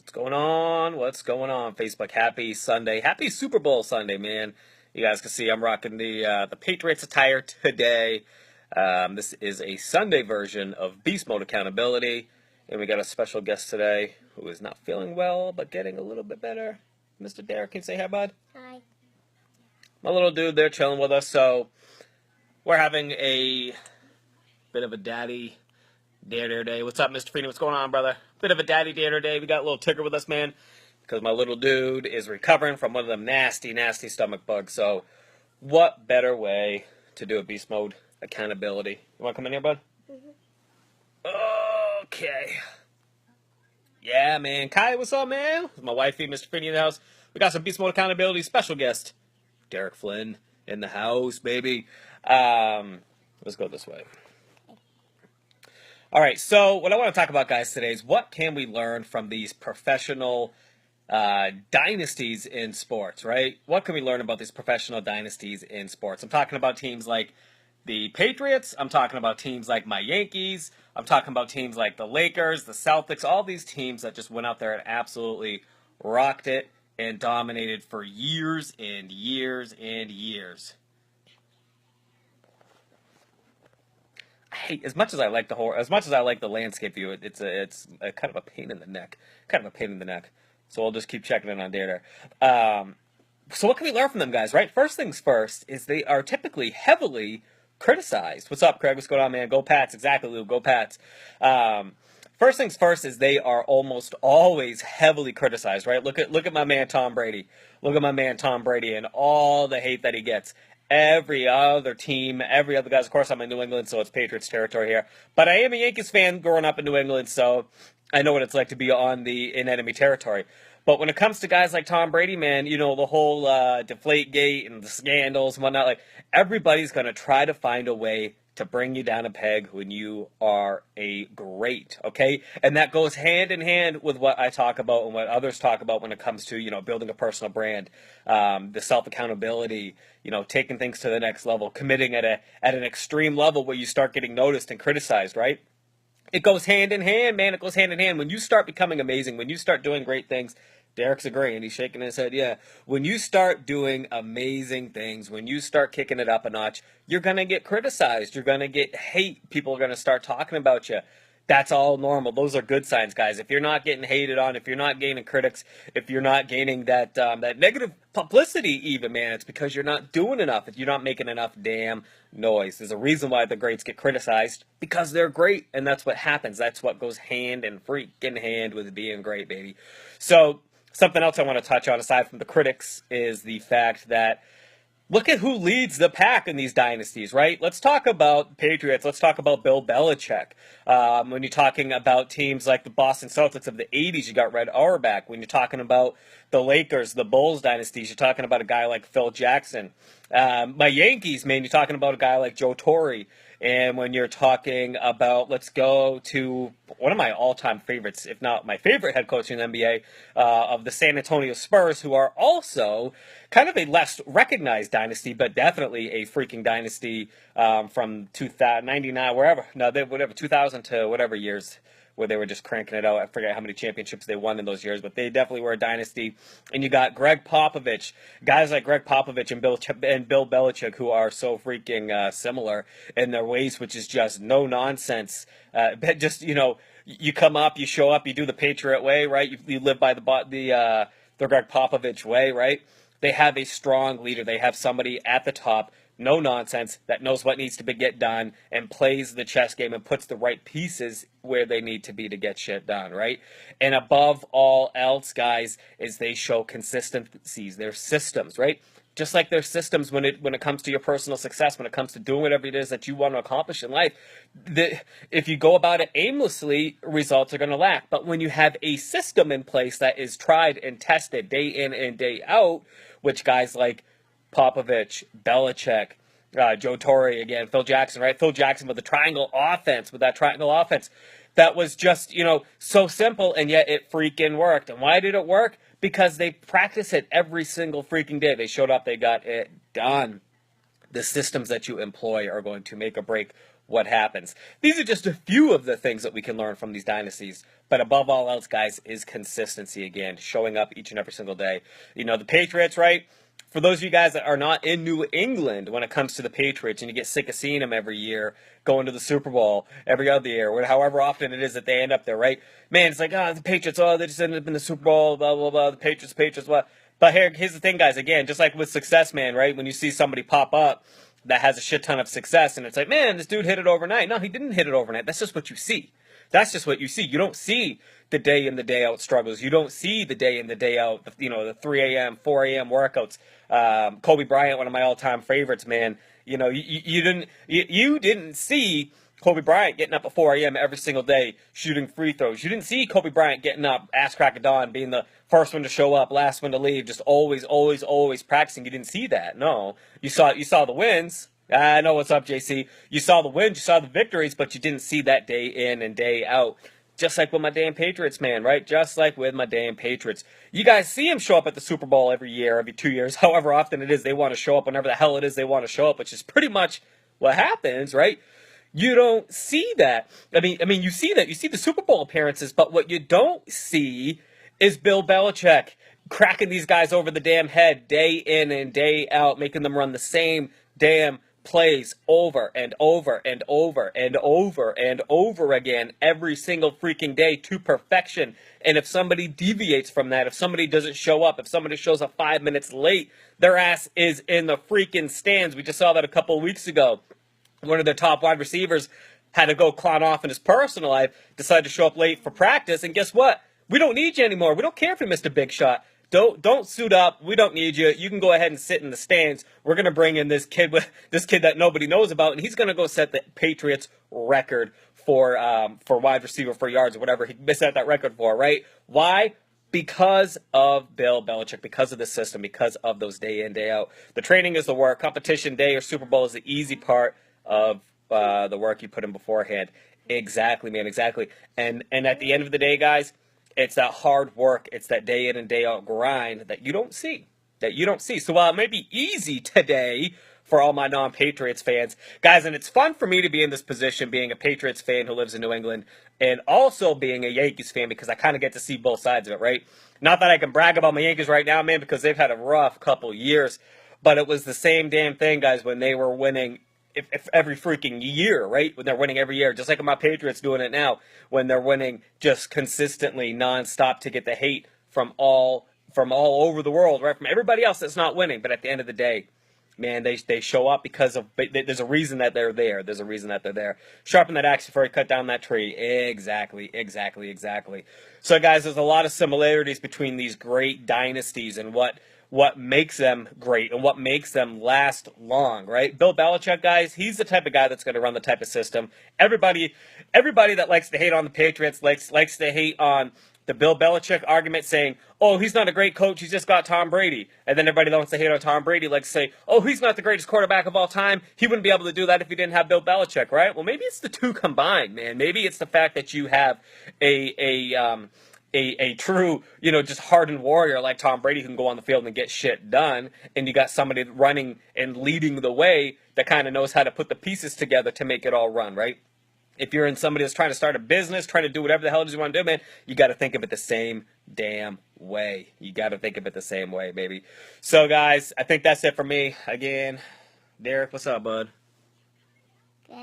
What's going on? What's going on, Facebook? Happy Sunday. Happy Super Bowl Sunday, man. You guys can see I'm rocking the Patriots attire today. This is a Sunday version of Beast Mode Accountability. And we got a special guest today who is not feeling well, but getting a little bit better. Mr. Derek, can you say hi, bud? Hi. My little dude there chilling with us. So we're having a bit of a daddy dare day. What's up, Mr. Feeney? What's going on, brother? Bit of a daddy dare day. We got a little ticker with us, man, because my little dude is recovering from one of them nasty, nasty stomach bugs. So what better way to do a beast mode accountability? You want to come in here, bud? Mm-hmm. Okay. Yeah, man. Kai, what's up, man? My wifey, Mr. Feeney, in the house. We got some beast mode accountability special guest, Derek Flynn, in the house, baby. Let's go this way. All right, so what I want to talk about, guys, today is what can we learn from these professional dynasties in sports, right? What can we learn about these professional dynasties in sports? I'm talking about teams like the Patriots. I'm talking about teams like my Yankees. I'm talking about teams like the Lakers, the Celtics, all these teams that just went out there and absolutely rocked it and dominated for years and years and years. As much as I like the landscape view, it's a kind of a pain in the neck, So we'll just keep checking in on data. So what can we learn from them, guys? Right. First things first is they are typically heavily criticized. What's up, Craig? What's going on, man? Go Pats! Exactly, Lou. Go Pats! First things first is they are almost always heavily criticized. Right. Look at my man Tom Brady. Look at my man Tom Brady and all the hate that he gets. Every other team, every other guys. Of course, I'm in New England, so it's Patriots territory here. But I am a Yankees fan growing up in New England, so I know what it's like to be in enemy territory. But when it comes to guys like Tom Brady, man, you know, the whole Deflategate and the scandals and whatnot, like, everybody's going to try to find a way to bring you down a peg when you are a great, okay? And that goes hand in hand with what I talk about and what others talk about when it comes to, you know, building a personal brand, the self-accountability, you know, taking things to the next level, committing at an extreme level where you start getting noticed and criticized, right? It goes hand in hand, man. It goes hand in hand. When you start becoming amazing, when you start doing great things, Derek's agreeing. He's shaking his head. Yeah. When you start doing amazing things, when you start kicking it up a notch, you're going to get criticized. You're going to get hate. People are going to start talking about you. That's all normal. Those are good signs, guys. If you're not getting hated on, if you're not gaining critics, if you're not gaining that negative publicity even, man, it's because you're not doing enough. If you're not making enough damn noise. There's a reason why the greats get criticized, because they're great, and that's what happens. That's what goes hand in freaking hand with being great, baby. So something else I want to touch on, aside from the critics, is the fact that look at who leads the pack in these dynasties, right? Let's talk about Patriots. Let's talk about Bill Belichick. When you're talking about teams like the Boston Celtics of the 80s, you got Red Auerbach. When you're talking about the Lakers, the Bulls dynasties, you're talking about a guy like Phil Jackson. My Yankees, man, you're talking about a guy like Joe Torre. And when you're talking about, let's go to one of my all-time favorites, if not my favorite head coach in the NBA, of the San Antonio Spurs, who are also kind of a less recognized dynasty, but definitely a freaking dynasty from 2099, wherever, 2000 to whatever years, where they were just cranking it out. I forget how many championships they won in those years, but they definitely were a dynasty. And you got Greg Popovich, guys like Greg Popovich and Bill Belichick, who are so freaking similar in their ways, which is just no nonsense. Just, you know, you come up, you show up, you do the Patriot way, right? You live by the Greg Popovich way, right? They have a strong leader. They have somebody at the top, no nonsense, that knows what needs to get done and plays the chess game and puts the right pieces where they need to be to get shit done, right? And above all else, guys, is they show consistencies, their systems, right? Just like their systems when it comes to your personal success, when it comes to doing whatever it is that you want to accomplish in life. If you go about it aimlessly, results are going to lack. But when you have a system in place that is tried and tested day in and day out, which guys like Popovich, Belichick, Joe Torre, again, Phil Jackson, right? Phil Jackson with that triangle offense. That was just, you know, so simple, and yet it freaking worked. And why did it work? Because they practice it every single freaking day. They showed up, they got it done. The systems that you employ are going to make or break what happens. These are just a few of the things that we can learn from these dynasties. But above all else, guys, is consistency again, showing up each and every single day. You know, the Patriots, right? For those of you guys that are not in New England when it comes to the Patriots and you get sick of seeing them every year going to the Super Bowl every other year, however often it is that they end up there, right? Man, it's like, the Patriots, they just ended up in the Super Bowl, blah, blah, blah, the Patriots, blah. But here's the thing, guys, again, just like with success, man, right? When you see somebody pop up that has a shit ton of success and it's like, man, this dude hit it overnight. No, he didn't hit it overnight. That's just what you see. That's just what you see. You don't see the day in the day out struggles. You don't see the day in the day out, the 3 a.m., 4 a.m. workouts. Kobe Bryant, one of my all-time favorites, man. You know, you didn't see Kobe Bryant getting up at 4 a.m. every single day shooting free throws. You didn't see Kobe Bryant getting up ass crack of dawn, being the first one to show up, last one to leave, just always practicing. You didn't see that. No, you saw the wins. I know what's up, JC. You saw the wins, you saw the victories, but you didn't see that day in and day out. Just like with my damn Patriots, man, right? Just like with my damn Patriots. You guys see them show up at the Super Bowl every year, every 2 years, however often it is they want to show up, whenever the hell it is they want to show up, which is pretty much what happens, right? You don't see that. I mean, you see that. You see the Super Bowl appearances, but what you don't see is Bill Belichick cracking these guys over the damn head day in and day out, making them run the same damn plays over and over and over and over and over again every single freaking day to perfection. And if somebody deviates from that, if somebody doesn't show up, if somebody shows up 5 minutes late, their ass is in the freaking stands. We just saw that a couple of weeks ago. One of their top wide receivers had to go clown off in his personal life, decided to show up late for practice, and guess what? We don't need you anymore. We don't care if you missed a big shot. Don't suit up. We don't need you. You can go ahead and sit in the stands. We're gonna bring in this kid that nobody knows about, and he's gonna go set the Patriots record for wide receiver for yards or whatever he set that record for. Right? Why? Because of Bill Belichick, because of the system, because of those day in, day out. The training is the work. Competition day or Super Bowl is the easy part of the work you put in beforehand. Exactly, man, exactly. And at the end of the day, guys, it's that hard work. It's that day in and day out grind that you don't see. So while it may be easy today for all my non-Patriots fans, guys, and it's fun for me to be in this position, being a Patriots fan who lives in New England, and also being a Yankees fan, because I kind of get to see both sides of it, right? Not that I can brag about my Yankees right now, man, because they've had a rough couple years, but it was the same damn thing, guys, when they were winning if every freaking year, right? When they're winning every year, just like my Patriots doing it now, when they're winning just consistently, nonstop, to get the hate from all over the world, right? From everybody else that's not winning. But at the end of the day, man, they show up because there's a reason that they're there. There's a reason that they're there. Sharpen that axe before you cut down that tree. Exactly. So, guys, there's a lot of similarities between these great dynasties and what makes them great and what makes them last long, right? Bill Belichick, guys, he's the type of guy that's going to run the type of system. Everybody that likes to hate on the Patriots likes to hate on the Bill Belichick argument, saying, oh, he's not a great coach, he's just got Tom Brady. And then everybody that wants to hate on Tom Brady likes to say, oh, he's not the greatest quarterback of all time. He wouldn't be able to do that if he didn't have Bill Belichick, right? Well, maybe it's the two combined, man. Maybe it's the fact that you have a true, just hardened warrior like Tom Brady who can go on the field and get shit done, and you got somebody running and leading the way that kind of knows how to put the pieces together to make it all run, right? If you're in somebody that's trying to start a business, trying to do whatever the hell it is you want to do, man, you got to think of it the same damn way. You got to think of it the same way, baby. So, guys, I think that's it for me. Again, Derek, what's up, bud? Good.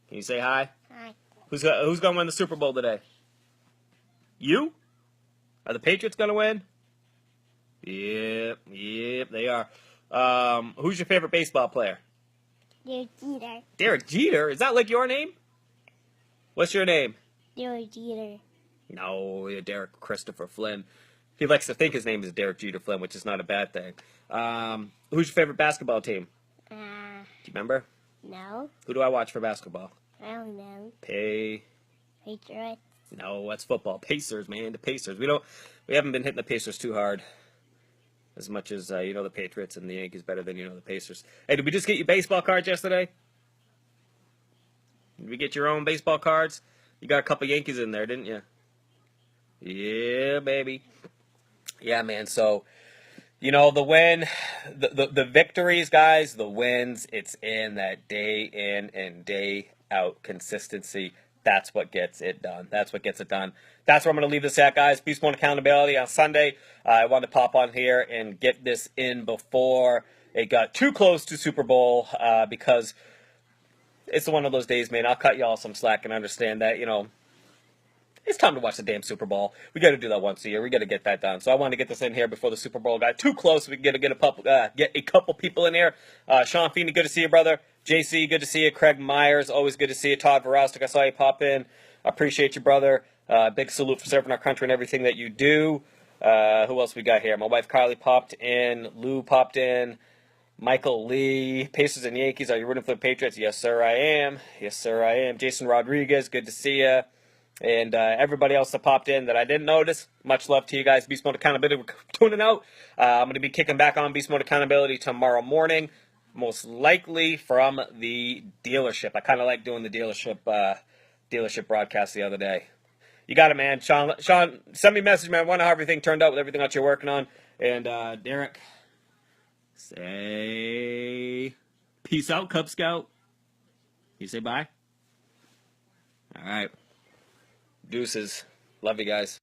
Can you say hi? Hi. Who's going to win the Super Bowl today? You? Are the Patriots going to win? Yep, they are. Who's your favorite baseball player? Derek Jeter. Derek Jeter? Is that like your name? What's your name? Derek Jeter. No, Derek Christopher Flynn. He likes to think his name is Derek Jeter Flynn, which is not a bad thing. Who's your favorite basketball team? Do you remember? No. Who do I watch for basketball? I don't know. Patriots. No, that's football. Pacers, man. The Pacers. We haven't been hitting the Pacers too hard. As much as the Patriots and the Yankees better than the Pacers. Hey, did we just get you baseball cards yesterday? Did we get your own baseball cards? You got a couple Yankees in there, didn't you? Yeah, baby. Yeah, man. So, the win, the victories, guys, the wins, it's in that day in and day out consistency. That's what gets it done. That's what gets it done. That's where I'm going to leave this at, guys. Beast Mode Accountability on Sunday. I wanted to pop on here and get this in before it got too close to Super Bowl because it's one of those days, man. I'll cut y'all some slack and understand that, it's time to watch the damn Super Bowl. We got to do that once a year. We got to get that done. So I want to get this in here before the Super Bowl got too close. We can get a couple people in here. Shawn, good to see you, brother. JC, good to see you. Craig Myers, always good to see you. Todd Verostic, I saw you pop in. I appreciate you, brother. Big salute for serving our country and everything that you do. Who else we got here? My wife Carly popped in. Lou popped in. Michael Lee, Pacers and Yankees. Are you rooting for the Patriots? Yes, sir, I am. Yes, sir, I am. Jason Rodriguez, good to see you. And everybody else that popped in that I didn't notice, much love to you guys. Beast Mode Accountability, we're tuning out. I'm going to be kicking back on Beast Mode Accountability tomorrow morning, most likely from the dealership. I kind of like doing the dealership broadcast the other day. You got it, man. Shawn, send me a message, man. I wonder how everything turned out with everything that you're working on. And Derek, say peace out, Cub Scout. You say bye? All right. Deuces. Love you guys.